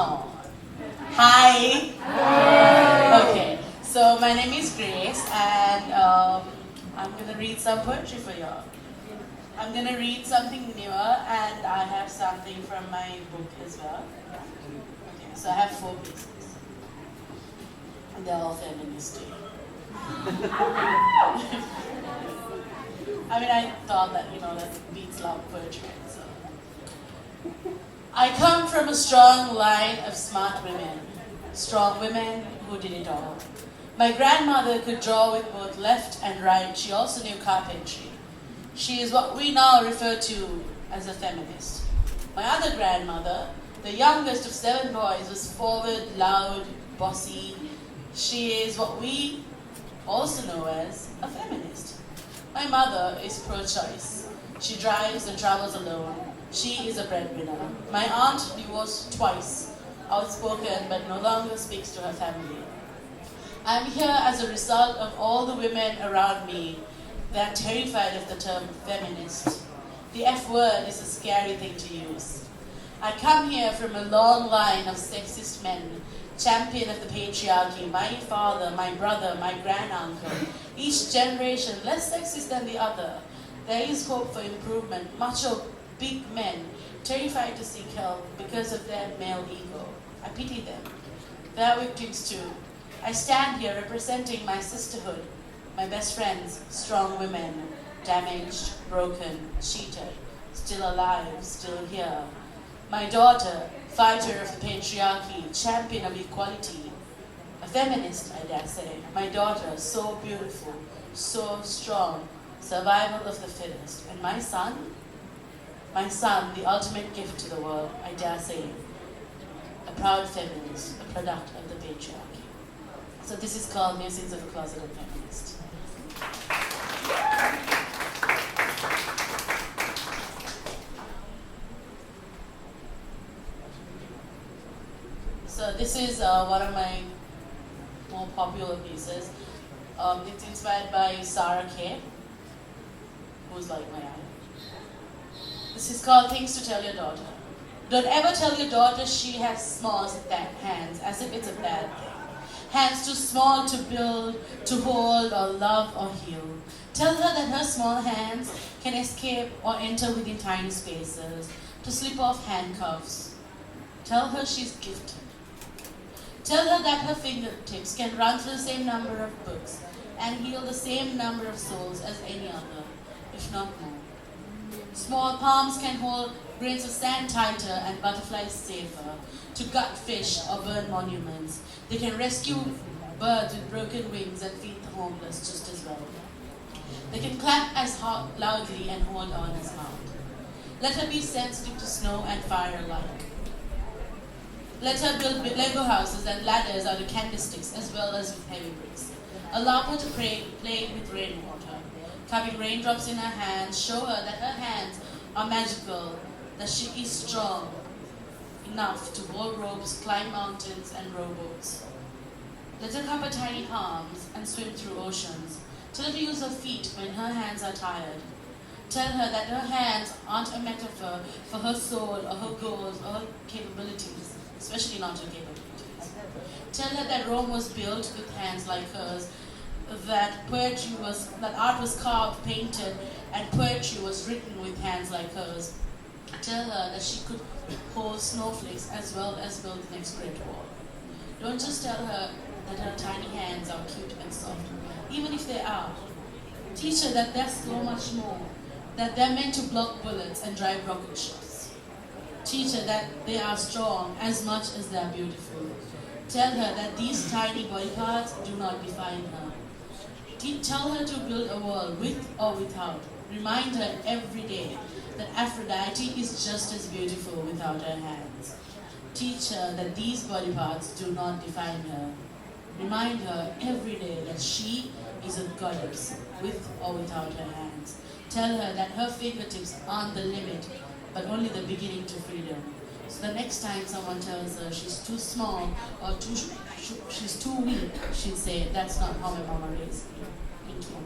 on. Hi. Okay, so my name is Grace, and I'm gonna read some poetry for y'all. I'm gonna read something newer, and I have something from my book as well. Okay, so I have 4 pieces, and they're all feministy. I mean, I thought that, that beats love poetry, so. I come from a strong line of smart women who did it all. My grandmother could draw with both left and right. She also knew carpentry. She is what we now refer to as a feminist. My other grandmother, the youngest of 7 boys, was forward, loud, bossy. She is what we also know as a feminist. My mother is pro-choice. She drives and travels alone. She is a breadwinner. My aunt divorced twice, outspoken but no longer speaks to her family. I am here as a result of all the women around me that are terrified of the term feminist. The F word is a scary thing to use. I come here from a long line of sexist men, champion of the patriarchy, my father, my brother, my granduncle, each generation less sexist than the other. There is hope for improvement. Macho, big men, terrified to seek help because of their male ego. I pity them. They are victims too. I stand here representing my sisterhood, my best friends, strong women, damaged, broken, cheated, still alive, still here. My daughter, fighter of the patriarchy, champion of equality, a feminist, I dare say. My daughter, so beautiful, so strong, survival of the fittest. And my son, the ultimate gift to the world, I dare say, a proud feminist, a product of the patriarchy. So this is called Musings of a Closeted Feminist. So this is one of my more popular pieces. It's inspired by Sarah Kay, who's like my idol. This is called Things to Tell Your Daughter. Don't ever tell your daughter she has small hands, as if it's a bad thing. Hands too small to build, to hold, or love, or heal. Tell her that her small hands can escape or enter within tiny spaces, to slip off handcuffs. Tell her she's gifted. Tell her that her fingertips can run through the same number of books and heal the same number of souls as any other, if not more. Small palms can hold grains of sand tighter and butterflies safer, to gut fish or burn monuments. They can rescue birds with broken wings and feed the homeless just as well. They can clap as loudly and hold on as loud. Let her be sensitive to snow and fire alike. Let her build Lego houses and ladders out of candlesticks as well as with heavy bricks. Allow her to play with rainwater, cupping raindrops in her hands. Show her that her hands are magical, that she is strong enough to hold ropes, climb mountains, and row boats. Let her cup her tiny palms and swim through oceans. Tell her to use her feet when her hands are tired. Tell her that her hands aren't a metaphor for her soul or her goals or her capabilities, especially not her capabilities. Tell her that Rome was built with hands like hers, that art was carved, painted, and poetry was written with hands like hers. Tell her that she could hold snowflakes as well as build the next Great Wall. Don't just tell her that her tiny hands are cute and soft, even if they are. Teach her that there's so much more, that they're meant to block bullets and drive rocket ships. Teach her that they are strong as much as they're beautiful. Tell her that these tiny body parts do not define her. Tell her to build a world with or without. Remind her every day that Aphrodite is just as beautiful without her hands. Teach her that these body parts do not define her. Remind her every day that she is a goddess with or without her hands. Tell her that her fingertips aren't the limit, but only the beginning to freedom. So the next time someone tells her she's too small or she's too weak, she'll say, that's not how my mama raised me. Thank you.